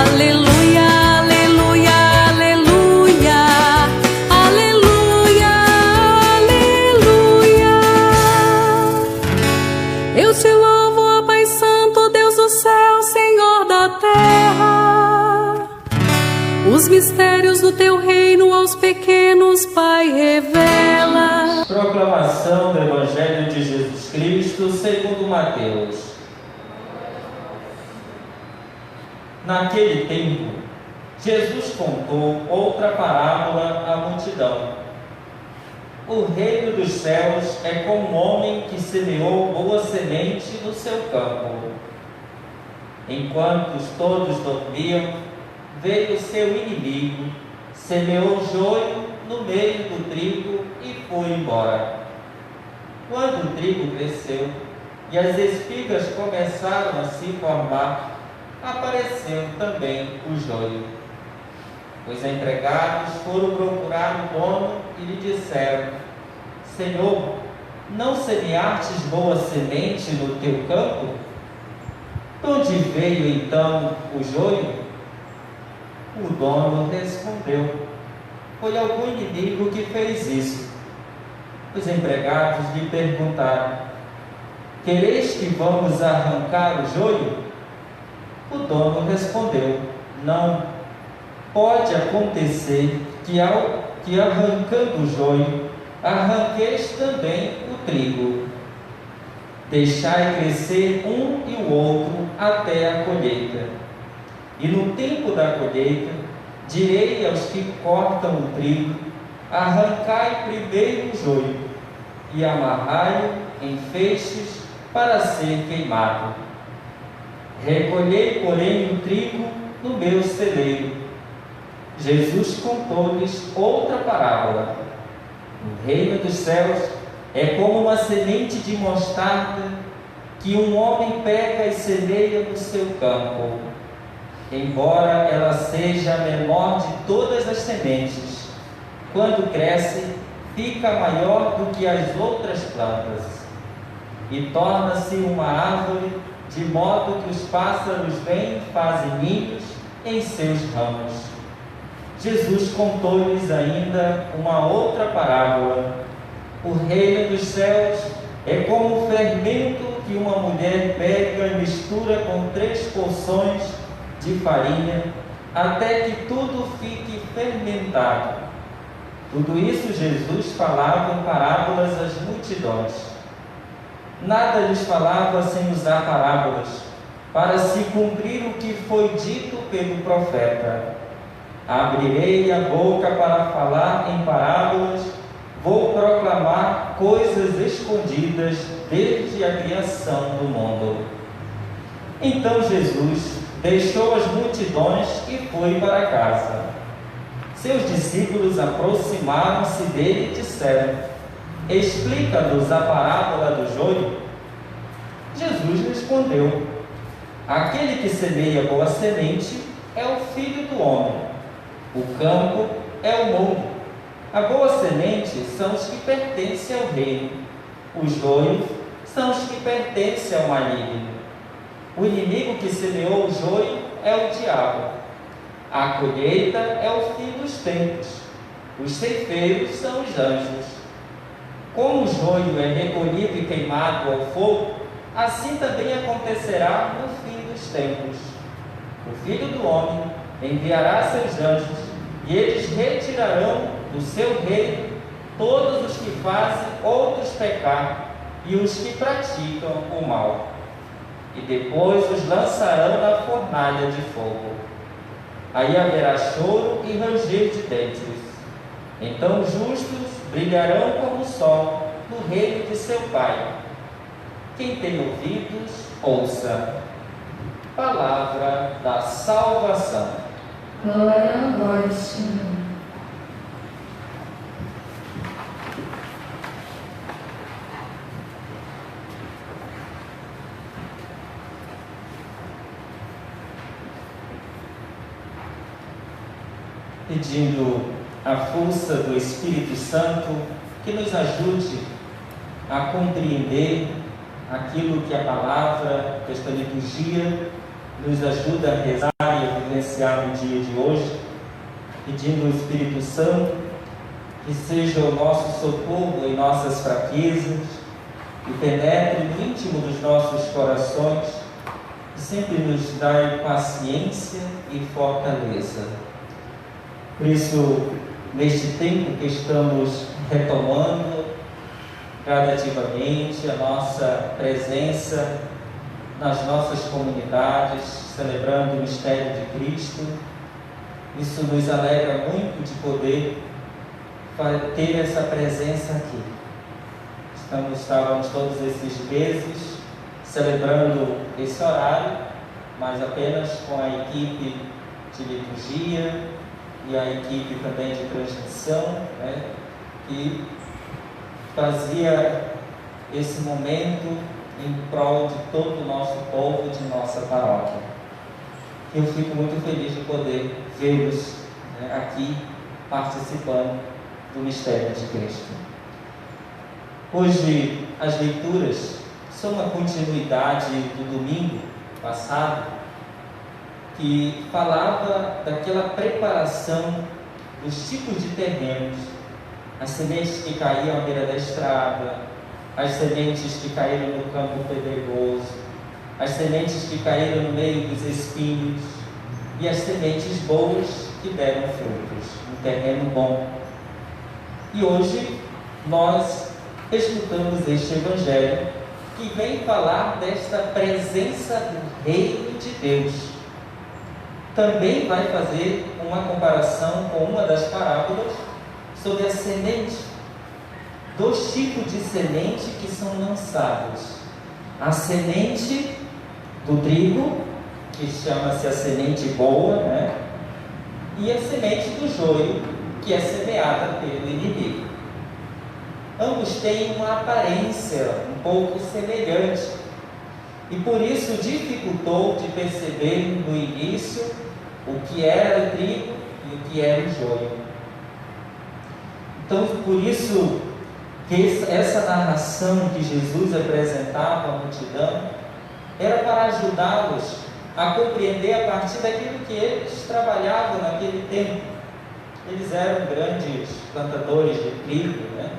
Aleluia, aleluia, aleluia, aleluia, aleluia. Eu te louvo, ó Pai Santo, Deus do céu, Senhor da terra. Os mistérios do teu reino aos pequenos, Pai, revela. Proclamação do Evangelho de Jesus Cristo segundo Mateus. Naquele tempo, Jesus contou outra parábola à multidão. O reino dos céus é como um homem que semeou boa semente no seu campo. Enquanto todos dormiam, veio seu inimigo, semeou joio no meio do trigo e foi embora. Quando o trigo cresceu e as espigas começaram a se formar, apareceu também o joio. Os empregados foram procurar o dono e lhe disseram: Senhor, não semeastes boa semente no teu campo? De onde veio então o joio? O dono respondeu: Foi algum inimigo que fez isso. Os empregados lhe perguntaram: Quereis que vamos arrancar o joio? O dono respondeu: Não. Pode acontecer que arrancando o joio, arranqueis também o trigo. Deixai crescer um e o outro até a colheita. E no tempo da colheita, direi aos que cortam o trigo: arrancai primeiro o joio e amarrai-o em feixes para ser queimado. Recolhei, porém, o trigo no meu celeiro. Jesus contou-lhes outra parábola. O reino dos céus é como uma semente de mostarda que um homem pega e semeia no seu campo. Embora ela seja a menor de todas as sementes, quando cresce, fica maior do que as outras plantas e torna-se uma árvore, de modo que os pássaros vêm e fazem ninhos em seus ramos. Jesus contou-lhes ainda uma outra parábola. O reino dos céus é como o fermento que uma mulher pega e mistura com 3 porções de farinha, até que tudo fique fermentado. Tudo isso Jesus falava em parábolas às multidões. Nada lhes falava sem usar parábolas, para se cumprir o que foi dito pelo profeta: abrirei a boca para falar em parábolas, vou proclamar coisas escondidas desde a criação do mundo. Então Jesus deixou as multidões e foi para casa. Seus discípulos aproximaram-se dele e disseram: Explica-nos a parábola do joio. Jesus respondeu: Aquele que semeia boa semente é o Filho do homem. O campo é o mundo. A boa semente são os que pertencem ao reino. Os joios são os que pertencem ao maligno. O inimigo que semeou o joio é o diabo. A colheita é o fim dos tempos. Os ceifeiros são os anjos. Como o joio é recolhido e queimado ao fogo, assim também acontecerá no fim dos tempos. O Filho do Homem enviará seus anjos, e eles retirarão do seu reino todos os que fazem outros pecar e os que praticam o mal. E depois os lançarão na fornalha de fogo. Aí haverá choro e ranger de dentes. Então os justos brilharão como o sol no reino de seu Pai. Quem tem ouvidos, ouça. Palavra da salvação. Glória a vós, Senhor. Pedindo a força do Espírito Santo que nos ajude a compreender aquilo que a palavra, que esta liturgia nos ajuda a rezar e a vivenciar iniciar no dia de hoje, pedindo ao Espírito Santo que seja o nosso socorro em nossas fraquezas e penetre no íntimo dos nossos corações e sempre nos dá paciência e fortaleza. Por isso, neste tempo que estamos retomando gradativamente a nossa presença nas nossas comunidades, celebrando o mistério de Cristo, isso nos alegra muito de poder ter essa presença aqui. Estávamos todos esses meses celebrando esse horário, mas apenas com a equipe de liturgia e a equipe também de transmissão, né, que fazia esse momento em prol de todo o nosso povo, de nossa paróquia. Eu fico muito feliz de poder vê-los, né, aqui participando do mistério de Cristo. Hoje as leituras são uma continuidade do domingo passado, que falava daquela preparação dos tipos de terrenos, as sementes que caíam à beira da estrada, as sementes que caíram no campo pedregoso, as sementes que caíram no meio dos espinhos e as sementes boas que deram frutos, um terreno bom. E hoje nós escutamos este Evangelho que vem falar desta presença do Reino de Deus. Também vai fazer uma comparação com uma das parábolas sobre a semente, dois tipos de semente que são lançados: a semente do trigo, que chama-se a semente boa, né? E a semente do joio, que é semeada pelo inimigo. Ambos têm uma aparência um pouco semelhante e por isso dificultou de perceber no início o que era o trigo e o que era o joio. Então, por isso que essa narração que Jesus apresentava à multidão era para ajudá-los a compreender a partir daquilo que eles trabalhavam naquele tempo. Eles eram grandes plantadores de trigo, né?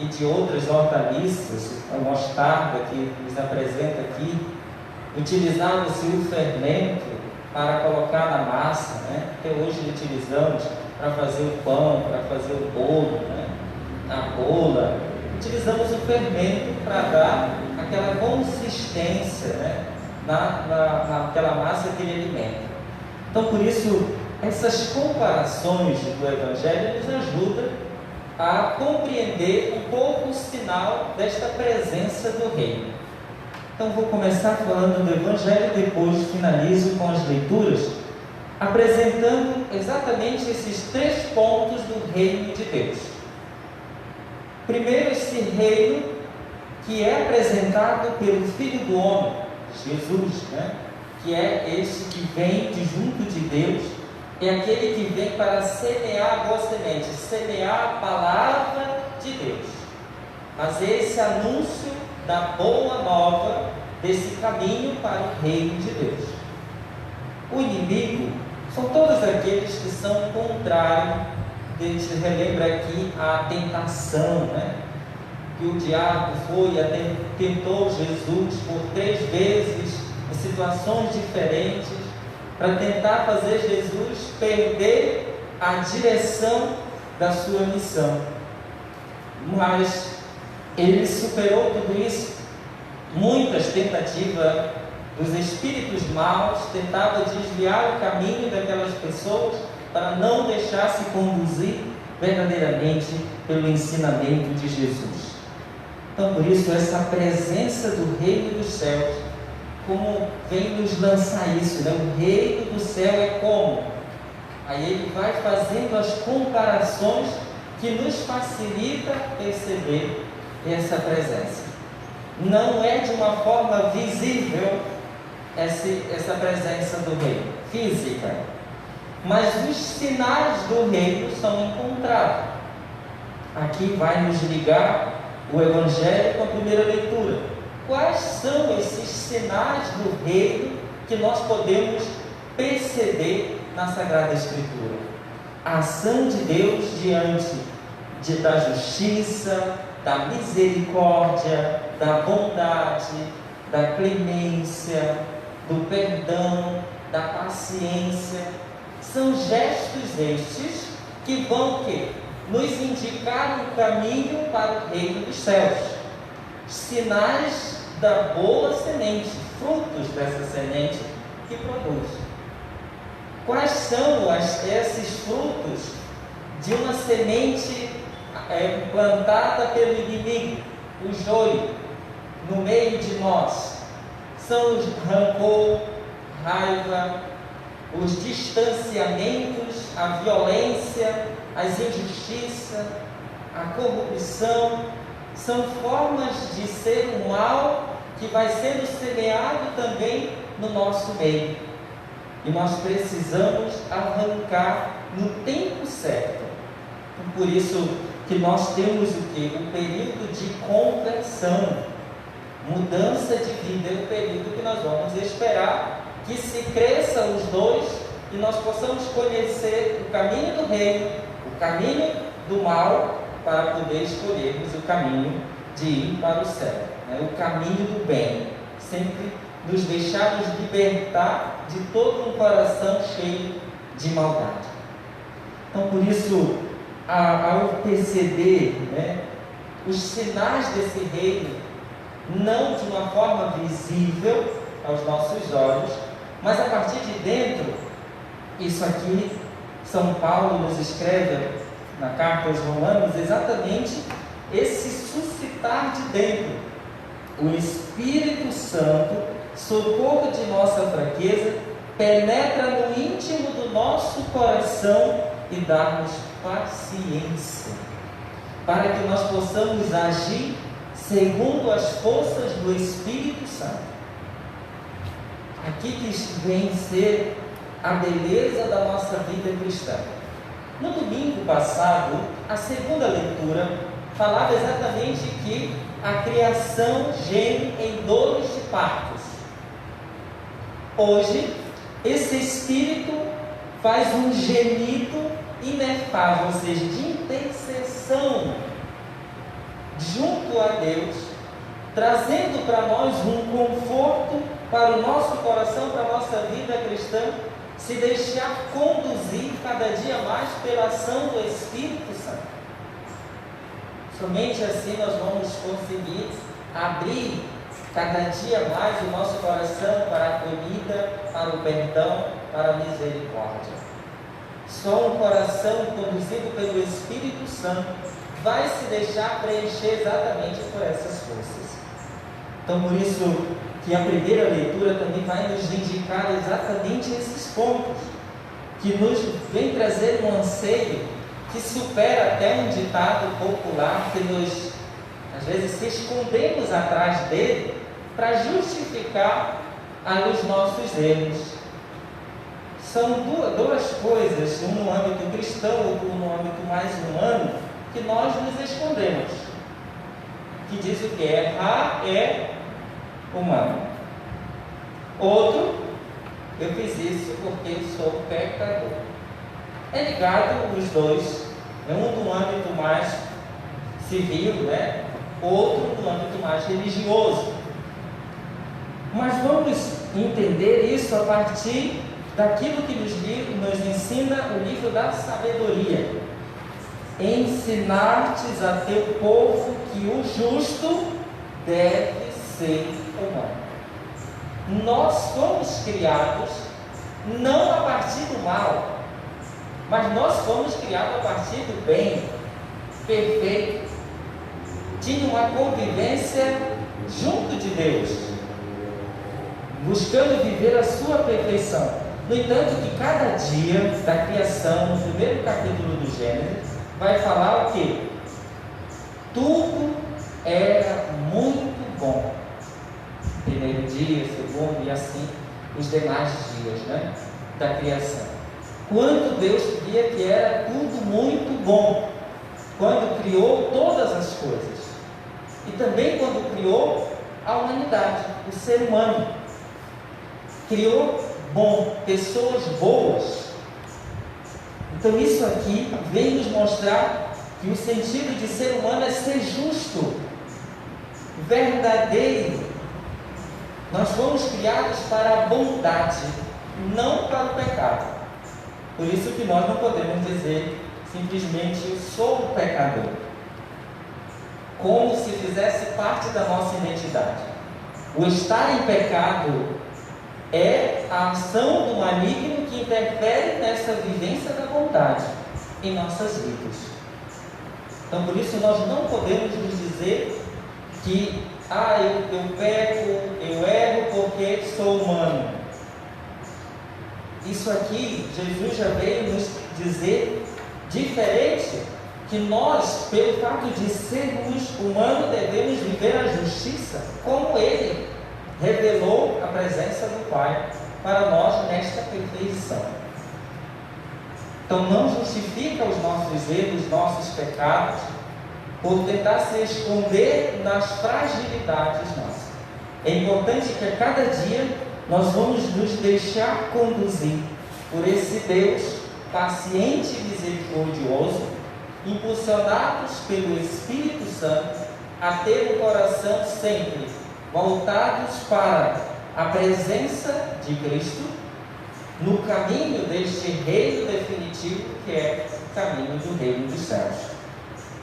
E de outras hortaliças, a mostarda que nos apresenta aqui. Utilizava-se o fermento para colocar na massa, né? Que hoje utilizamos para fazer o pão, para fazer o bolo, né? A bola. Utilizamos o fermento para dar aquela consistência, né? Naquela massa, aquele alimento. Então, por isso, essas comparações do Evangelho nos ajudam a compreender um pouco o sinal desta presença do Reino. Então, vou começar falando do Evangelho, depois finalizo com as leituras, apresentando exatamente esses 3 pontos do Reino de Deus. Primeiro, esse reino que é apresentado pelo Filho do Homem, Jesus, né? Que é esse que vem de junto de Deus, é aquele que vem para semear a boa semente, semear a palavra de Deus, fazer esse anúncio da boa nova, desse caminho para o reino de Deus. O inimigo são todos aqueles que são contrários. A gente relembra aqui a tentação, né? Que o diabo foi e tentou Jesus por 3 vezes, em situações diferentes, para tentar fazer Jesus perder a direção da sua missão. Mas ele superou tudo isso. Muitas tentativas dos espíritos maus tentavam desviar o caminho daquelas pessoas para não deixar-se conduzir verdadeiramente pelo ensinamento de Jesus. Então, por isso, essa presença do reino dos céus, como vem nos lançar isso, né? O reino do céu é como? Aí ele vai fazendo as comparações que nos facilita perceber essa presença. Não é de uma forma visível essa presença do reino, física, mas os sinais do reino são encontrados. Aqui vai nos ligar o Evangelho com a primeira leitura. Quais são esses sinais do reino que nós podemos perceber na Sagrada Escritura. A ação de Deus diante da justiça, da misericórdia, da bondade, da clemência, do perdão, da paciência. São gestos estes que vão nos indicar um caminho para o reino dos céus. Sinais da boa semente, frutos dessa semente que produz. Quais são esses frutos de uma semente plantada pelo inimigo, o joio, no meio de nós? São o rancor, raiva, os distanciamentos, a violência, as injustiças, a corrupção. São formas de ser o mal que vai sendo semeado também no nosso meio. E nós precisamos arrancar no tempo certo. Por isso que nós temos o período de conversão, mudança de vida, é o período que nós vamos esperar que se cresçam os dois e nós possamos conhecer o caminho do reino, o caminho do mal, para poder escolhermos o caminho de ir para o céu, o caminho do bem, sempre nos deixarmos libertar de todo um coração cheio de maldade. Então, por isso, ao perceber os sinais desse reino, não de uma forma visível aos nossos olhos, mas a partir de dentro, isso aqui, São Paulo nos escreve na carta aos Romanos, exatamente esse suscitar de dentro. O Espírito Santo, socorro de nossa fraqueza, penetra no íntimo do nosso coração e dá-nos paciência, para que nós possamos agir segundo as forças do Espírito Santo. Aqui que vem ser a beleza da nossa vida cristã. No domingo passado, a segunda leitura falava exatamente que a criação geme em dores de partos. Hoje, esse Espírito faz um gemido inefável, ou seja, de intercessão junto a Deus, trazendo para nós um conforto para o nosso coração, para a nossa vida cristã, se deixar conduzir cada dia mais pela ação do Espírito Santo. Somente assim nós vamos conseguir abrir cada dia mais o nosso coração para a acolhida, para o perdão, para a misericórdia. Só um coração conduzido pelo Espírito Santo vai se deixar preencher exatamente por essas forças. Então, por isso que a primeira leitura também vai nos indicar exatamente esses pontos, que nos vem trazer um anseio que supera até um ditado popular que nós, às vezes, se escondemos atrás dele para justificar os nossos erros. São duas coisas, um no âmbito cristão, outro no âmbito mais humano, que nós nos escondemos. Que diz o que? Errar é humano. Outro, eu fiz isso porque sou pecador. É ligado os dois, um no âmbito mais civil, outro no âmbito mais religioso. Mas vamos entender isso a partir daquilo que nos ensina o livro da sabedoria. Ensinar-te a teu povo que o justo deve ser humano. Nós fomos criados não a partir do mal, mas nós fomos criados a partir do bem, perfeito. Tinha uma convivência junto de Deus, buscando viver a sua perfeição. No entanto, que cada dia da criação, no primeiro capítulo do Gênesis, vai falar o quê? Tudo era muito bom. Primeiro dia, segundo e assim os demais dias da criação. Quando Deus via que era tudo muito bom, quando criou todas as coisas, e também quando criou a humanidade, o ser humano, criou pessoas boas, Então isso aqui vem nos mostrar que o sentido de ser humano é ser justo, verdadeiro. Nós fomos criados para a bondade, não para o pecado. Por isso que nós não podemos dizer simplesmente eu sou um pecador, como se fizesse parte da nossa identidade. O estar em pecado é a ação do maligno que interfere nessa vivência da bondade em nossas vidas. Então por isso nós não podemos nos dizer que eu peco, eu erro porque sou humano. Isso aqui, Jesus já veio nos dizer diferente, que nós, pelo fato de sermos humanos, devemos viver a justiça, como Ele revelou a presença do Pai para nós nesta perfeição. Então não justifica os nossos erros, nossos pecados, por tentar se esconder nas fragilidades nossas. É importante que a cada dia nós vamos nos deixar conduzir por esse Deus paciente e misericordioso, impulsionados pelo Espírito Santo a ter um coração sempre voltados para a presença de Cristo no caminho deste reino definitivo que é o caminho do reino dos céus.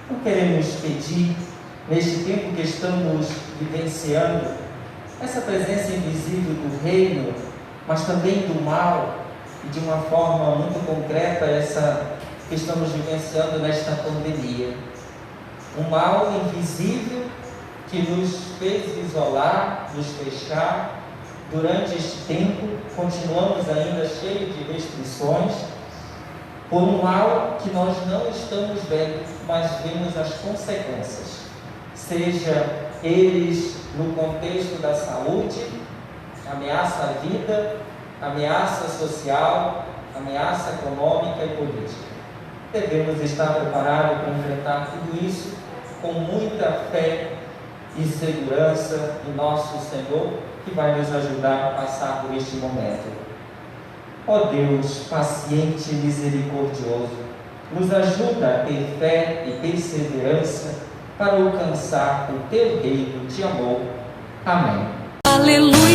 Então queremos pedir, neste tempo que estamos vivenciando, essa presença invisível do reino, mas também do mal, e de uma forma muito concreta, essa que estamos vivenciando nesta pandemia. Um mal invisível que nos fez isolar, nos fechar. Durante este tempo, continuamos ainda cheios de restrições, por um mal que nós não estamos vendo, mas vemos as consequências, seja eles no contexto da saúde, ameaça à vida, ameaça social, ameaça econômica e política. Devemos estar preparados para enfrentar tudo isso com muita fé e segurança em nosso Senhor, que vai nos ajudar a passar por este momento. Ó Deus, paciente e misericordioso, nos ajuda a ter fé e perseverança para alcançar o Teu reino de amor. Amém. Aleluia.